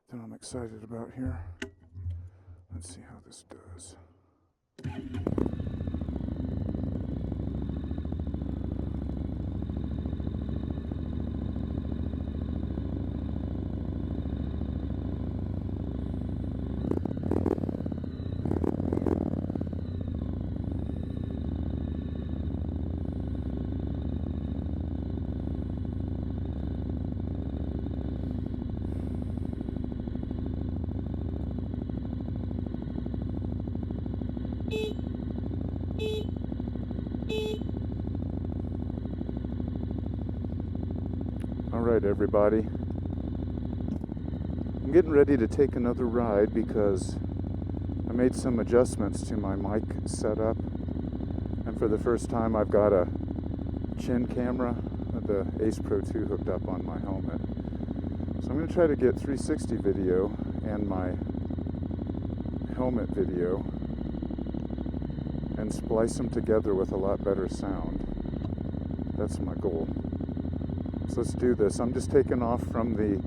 that I'm excited about here. Let's see how this does. Alright everybody, I'm getting ready to take another ride because I made some adjustments to my mic setup, and for the first time I've got a chin camera, the A.C.E Pro 2 hooked up on my helmet. So I'm going to try to get 360 video and my helmet video and splice them together with a lot better sound. That's my goal. So let's do this. I'm just taking off from the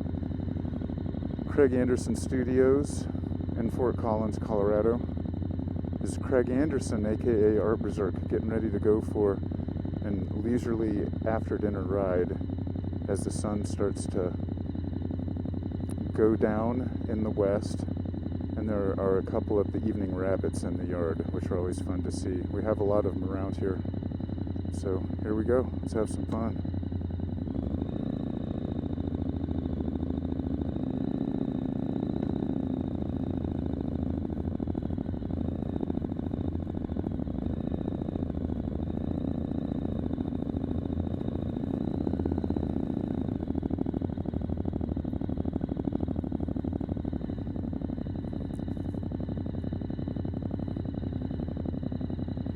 Craig Anderson Studios in Fort Collins, Colorado. This is Craig Anderson, aka ArtBerserk, getting ready to go for an leisurely after-dinner ride as the sun starts to go down in the west, and there are a couple of the evening rabbits in the yard, which are always fun to see. We have a lot of them around here. So here we go. Let's have some fun.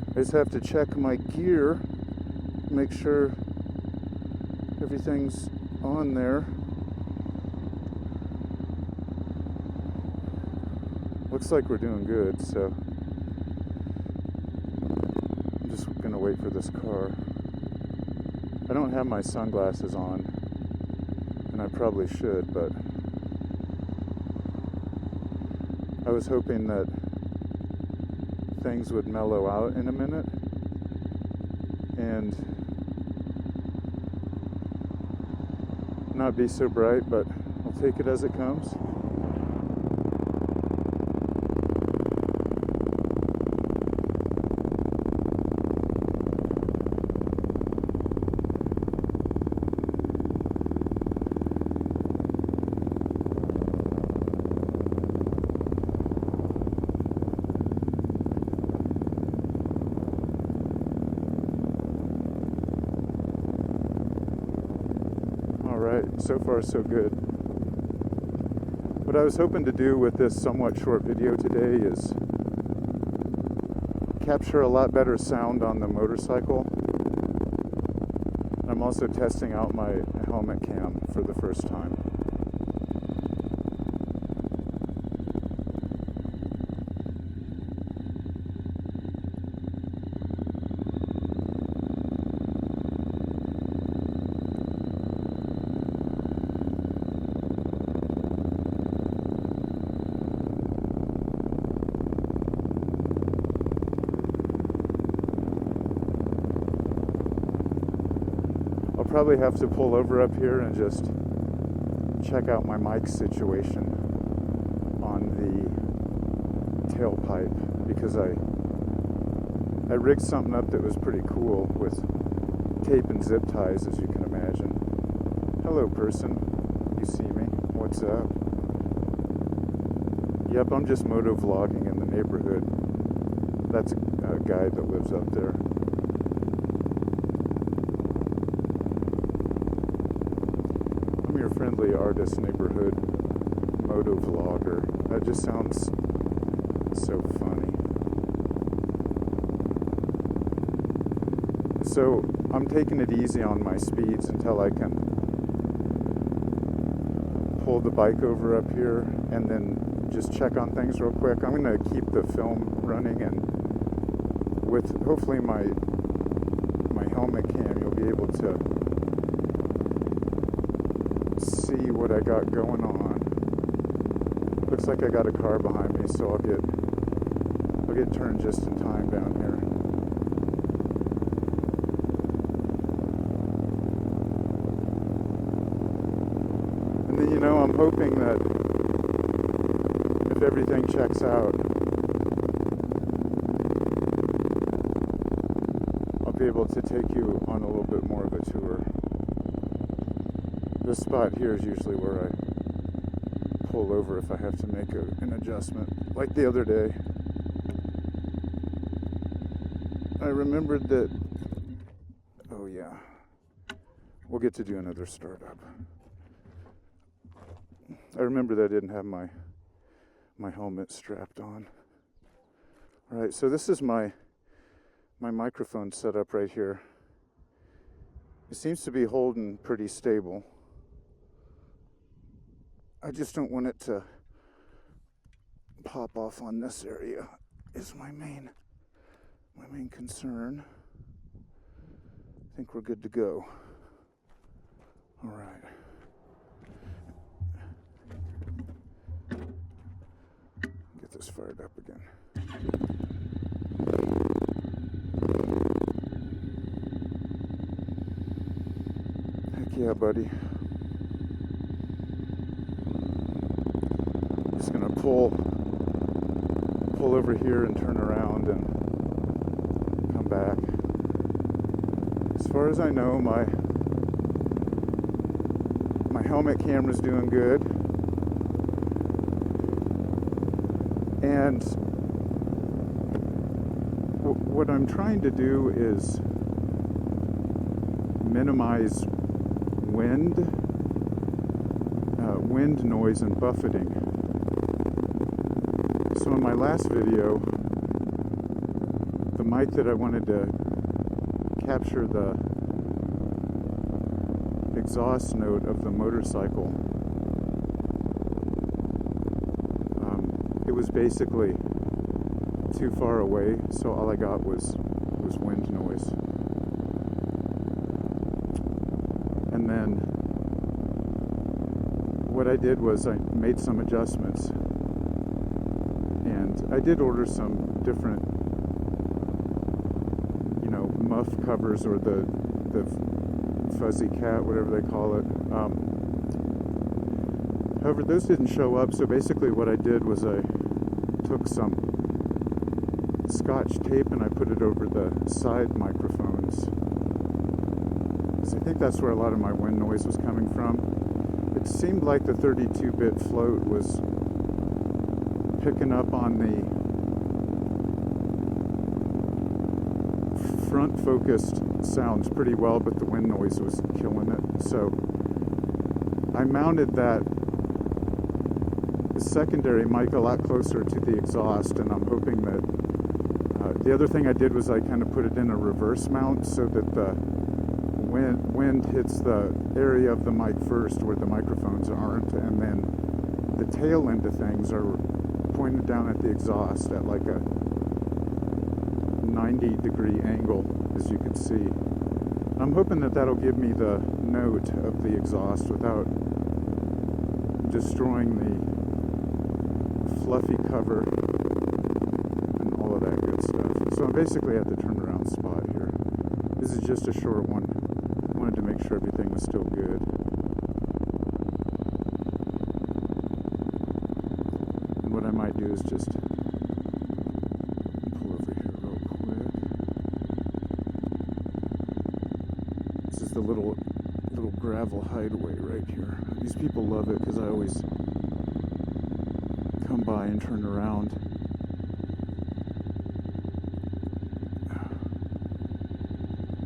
I just have to check my gear, make sure everything's on there. Looks like we're doing good, so I'm just gonna wait for this car. I don't have my sunglasses on, and I probably should, but I was hoping that things would mellow out in a minute and not be so bright, but I'll take it as it comes. So far so good. What I was hoping to do with this somewhat short video today is capture a lot better sound on the motorcycle. I'm also testing out my helmet cam for the first time. Probably have to pull over up here and just check out my mic situation on the tailpipe, because I rigged something up that was pretty cool with tape and zip ties, as you can imagine. Hello person, you see me? What's up? Yep, I'm just moto vlogging in the neighborhood. That's a guy that lives up there. Your friendly artist neighborhood moto vlogger. That just sounds so funny. So I'm taking it easy on my speeds until I can pull the bike over up here and then just check on things real quick. I'm going to keep the film running, and with hopefully my helmet cam, you'll be able to see what I got going on. Looks like I got a car behind me, so I'll get turned just in time down here. And then, you know, I'm hoping that if everything checks out, I'll be able to take you on a little bit more of a tour. This spot here is usually where I pull over if I have to make an adjustment. Like the other day, I remembered that, oh yeah, we'll get to do another startup. I remember that I didn't have my helmet strapped on. All right, so this is my microphone setup right here. It seems to be holding pretty stable. I just don't want it to pop off on this area is my main concern. I think we're good to go. All right. Get this fired up again. Heck yeah, buddy. Just gonna pull over here and turn around and come back. As far as I know, my helmet camera's doing good. And what I'm trying to do is minimize wind noise and buffeting. So in my last video, the mic that I wanted to capture the exhaust note of the motorcycle, it was basically too far away, so all I got was wind noise. And then what I did was I made some adjustments, and I did order some different, you know, muff covers, or the fuzzy cat, whatever they call it. However, those didn't show up, so basically what I did was I took some Scotch tape and I put it over the side microphones, because I think that's where a lot of my wind noise was coming from. It seemed like the 32-bit float was picking up on the front-focused sounds pretty well, but the wind noise was killing it. So I mounted that secondary mic a lot closer to the exhaust, and I'm hoping that the other thing I did was I kind of put it in a reverse mount so that the wind hits the area of the mic first where the microphones aren't, and then the tail end of things are pointed down at the exhaust at like a 90-degree angle, as you can see. I'm hoping that that'll give me the note of the exhaust without destroying the fluffy cover and all of that good stuff. So I'm basically at the turnaround spot here. This is just a short one. I wanted to make sure everything was still good. And what I might do is just pull over here real quick. This is the little gravel hideaway right here. These people love it because I always come by and turn around.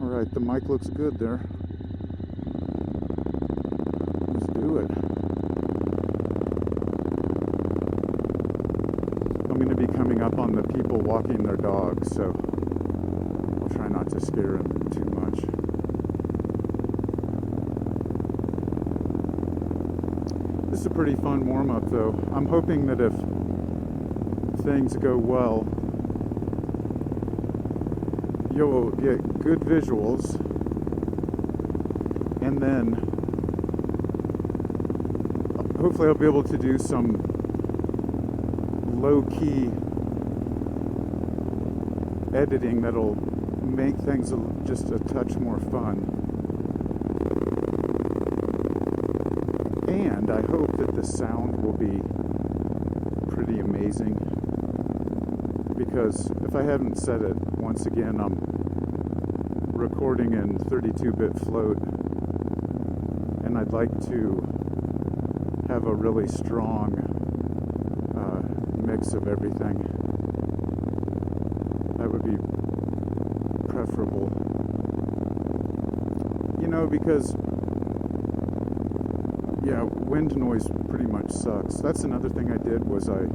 Alright, the mic looks good there. Let's do it. I'm going to be coming up on the people walking their dogs, so I'll try not to scare them too much. This is a pretty fun warm-up, though. I'm hoping that if things go well, you'll get good visuals, and then hopefully I'll be able to do some low-key editing that'll make things just a touch more fun. And I hope that the sound will be pretty amazing, because if I haven't said it, once again, I'm recording in 32-bit float, and I'd like to have a really strong mix of everything. That would be preferable. You know, because, yeah, wind noise pretty much sucks. That's another thing I did, was I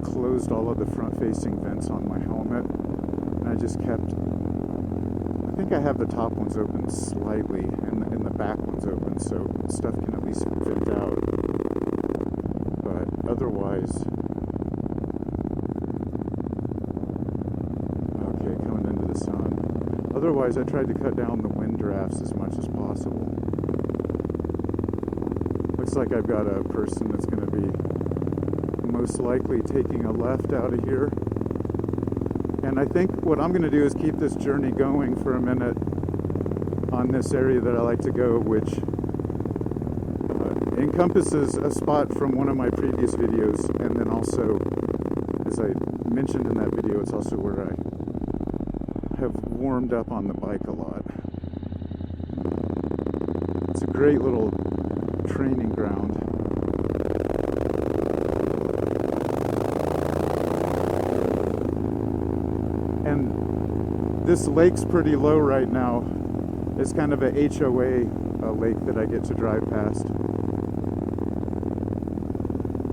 closed all of the front-facing vents on my helmet, and I just kept, I think I have the top ones open slightly, and the back ones open, so stuff can at least vent out. But otherwise, okay, coming into the sun. Otherwise, I tried to cut down the wind drafts as much as possible. Looks like I've got a person that's going to be most likely taking a left out of here. And I think what I'm going to do is keep this journey going for a minute on this area that I like to go, which encompasses a spot from one of my previous videos, and then also, as I mentioned in that video, it's also where I have warmed up on the bike a lot. It's a great little training ground. And this lake's pretty low right now. It's kind of a HOA lake that I get to drive past.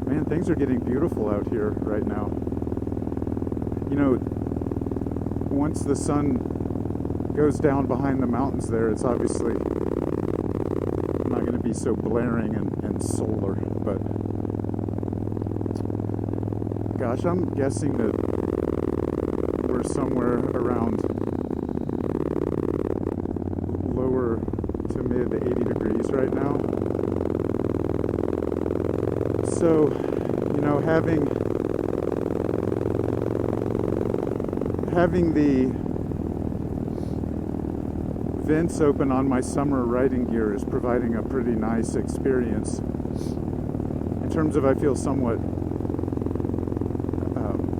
Man, things are getting beautiful out here right now. You know, once the sun goes down behind the mountains there, it's obviously not going to be so blaring and solar, but gosh, I'm guessing that we're somewhere around lower to mid 80 degrees right now. So, you know, having the vents open on my summer riding gear is providing a pretty nice experience in terms of, I feel somewhat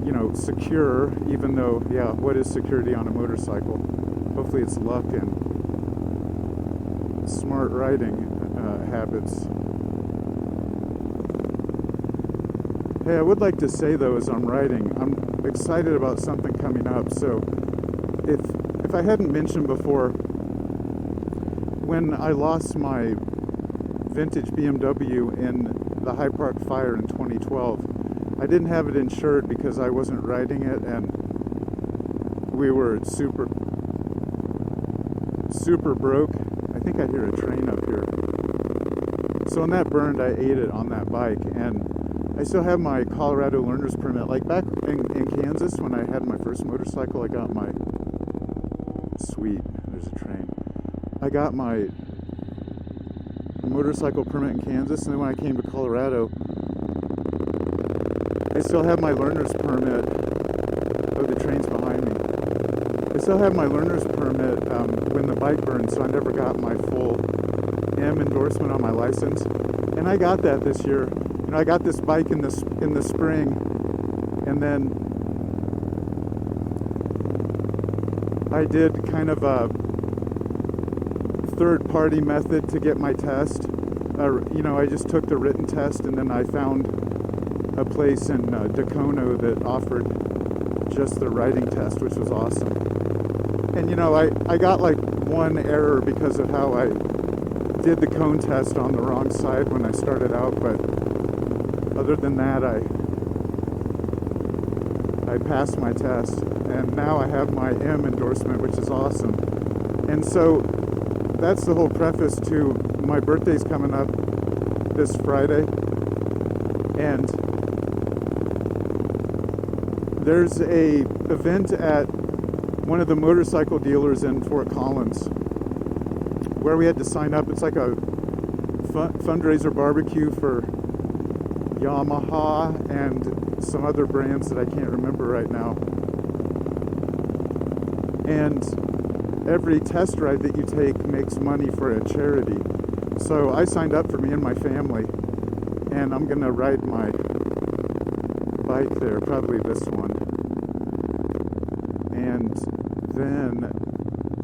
you know, secure, even though, yeah, what is security on a motorcycle? Hopefully it's luck and smart riding habits. Hey, I would like to say though, as I'm riding, I'm excited about something coming up. So if I hadn't mentioned before, when I lost my vintage BMW in the Hyde Park fire in 2012, I didn't have it insured because I wasn't riding it, and we were super broke. I think I hear a train up here. So when that burned, I ate it on that bike, and I still have my Colorado learner's permit. Like back in Kansas, when I had my first motorcycle, I got my, sweet, there's a train. I got my motorcycle permit in Kansas, and then when I came to Colorado, I still have my learner's permit. Oh, the train's behind me. I still have my learner's permit when the bike burned, so I never got my full M endorsement on my license. And I got that this year. You know, I got this bike in the spring, and then I did kind of a third-party method to get my test. You know, I just took the written test, and then I found a place in Dacono that offered just the writing test, which was awesome. And you know, I got like one error because of how I did the cone test on the wrong side when I started out, but other than that, I passed my test, and now I have my M endorsement, which is awesome. And so that's the whole preface to my birthday's coming up this Friday, and there's a event at one of the motorcycle dealers in Fort Collins where we had to sign up. It's like a fundraiser barbecue for Yamaha and some other brands that I can't remember right now. And every test ride that you take makes money for a charity. So I signed up for me and my family, and I'm gonna ride my bike there, probably this one, and then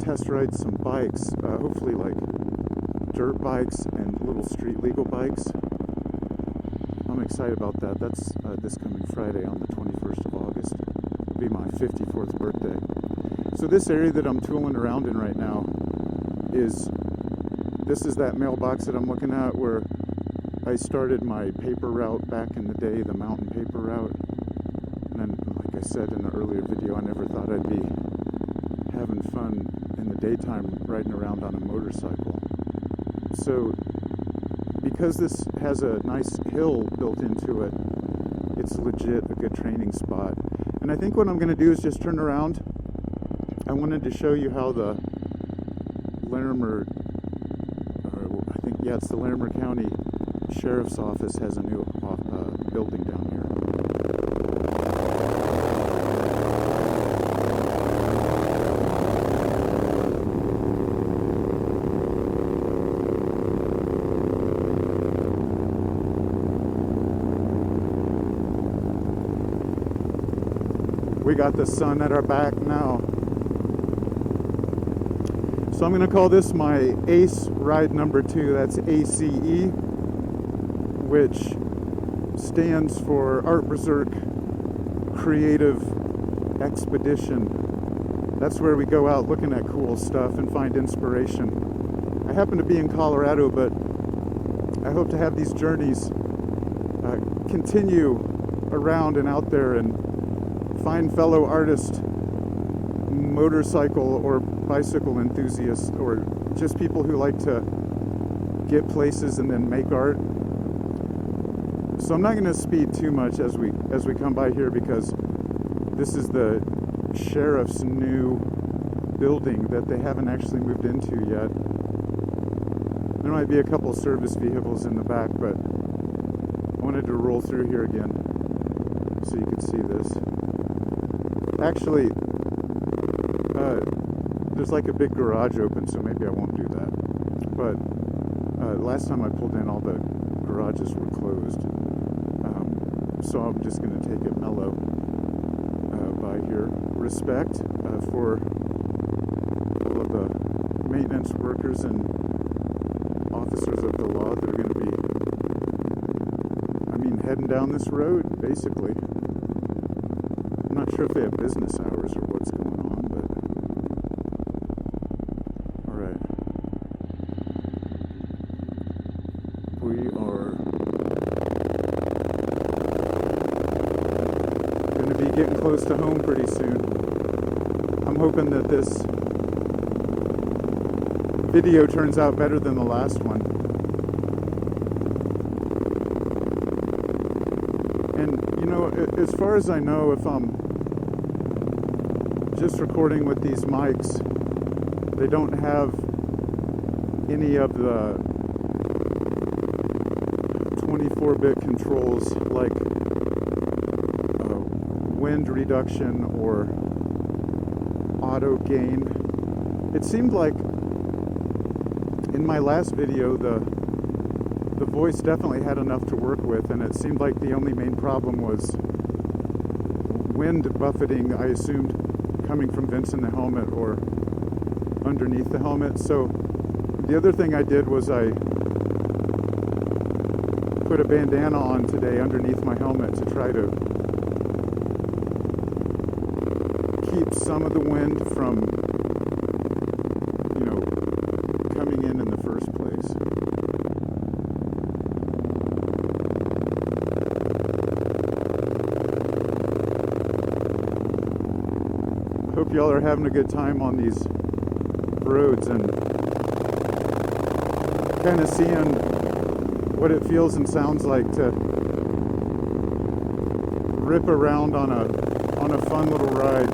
test ride some bikes, hopefully like dirt bikes and little street legal bikes. I'm excited about that. That's this coming Friday on the 21st of August. It'll be my 54th birthday. So this area that I'm tooling around in right now is that mailbox that I'm looking at where I started my paper route back in the day, the mountain paper route. And then, like I said in an earlier video, I never thought I'd be having fun in the daytime riding around on a motorcycle. So because this has a nice hill built into it, it's legit a good training spot. And I think what I'm going to do is just turn around. I wanted to show you how the Larimer, it's the Larimer County Sheriff's Office has a new building down here. We got the sun at our back now. So I'm going to call this my ACE ride number 2. That's A.C.E, which stands for ArtBerserk Creative Expedition. That's where we go out looking at cool stuff and find inspiration. I happen to be in Colorado, but I hope to have these journeys continue around and out there and find fellow artists, motorcycle or bicycle enthusiasts, or just people who like to get places and then make art. So I'm not going to speed too much as we come by here, because this is the sheriff's new building that they haven't actually moved into yet. There might be a couple service vehicles in the back, but I wanted to roll through here again so you could see this. Actually, there's like a big garage open, so maybe I won't do that. But last time I pulled in, all the garages were closed. So I'm just going to take it mellow by here. Respect for all of the maintenance workers and officers of the law that are going to be, heading down this road, basically. I'm not sure if they have business hours or what's going on, but alright. We are going to be getting close to home pretty soon. I'm hoping that this video turns out better than the last one. And, as far as I know, if I'm just recording with these mics, they don't have any of the 24-bit controls like wind reduction or auto gain. It seemed like in my last video the voice definitely had enough to work with, and it seemed like the only main problem was wind buffeting, I assumed, coming from vents in the helmet or underneath the helmet. So the other thing I did was I put a bandana on today underneath my helmet to try to keep some of the wind from, coming in the first place. Hope y'all are having a good time on these roads and kind of seeing what it feels and sounds like to rip around on a fun little ride.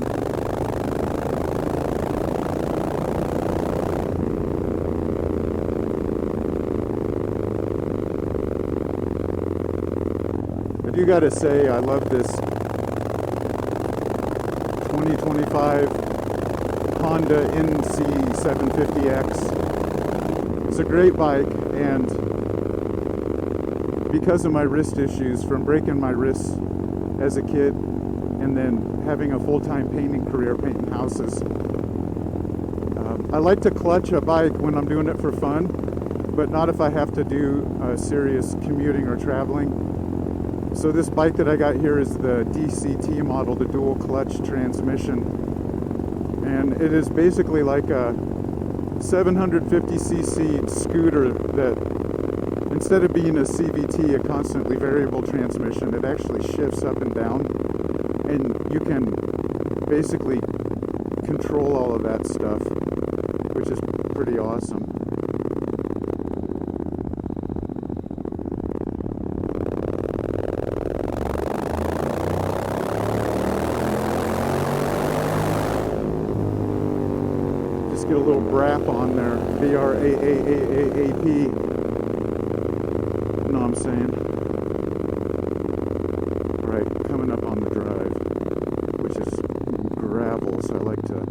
do gotta say, I love this 2025 Honda NC750X. It's a great bike, and because of my wrist issues, from breaking my wrists as a kid and then having a full-time painting career, painting houses, I like to clutch a bike when I'm doing it for fun, but not if I have to do serious commuting or traveling. So this bike that I got here is the DCT model, the dual clutch transmission, and it is basically like a 750cc scooter that, instead of being a CVT, a constantly variable transmission, it actually shifts up and down, and you can basically control all of that stuff, which is pretty awesome. Just get a little brap on there, B-R-A-A-A-A-P. Know what I'm saying? Alright, coming up on the drive, which is gravel, so I like to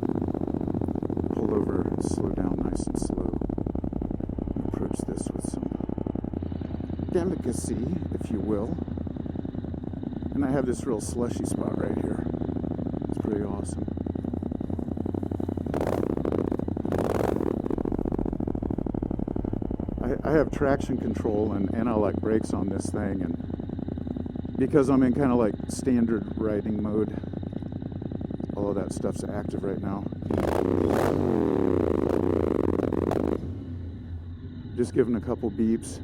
pull over and slow down nice and slow. Approach this with some delicacy, if you will. And I have this real slushy spot right here. It's pretty awesome. I have traction control and anti-lock brakes on this thing, and because I'm in kind of like standard riding mode, all of that stuff's active right now. Just giving a couple beeps.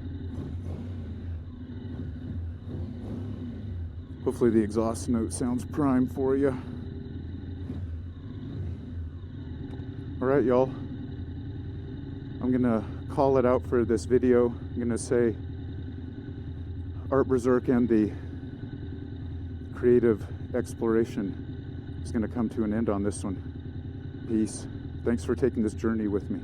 Hopefully the exhaust note sounds prime for you. Alright, y'all. I'm gonna call it out for this video. I'm gonna say ArtBerserk and the creative exploration is gonna come to an end on this one. Peace. Thanks for taking this journey with me.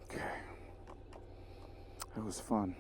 Okay, that was fun.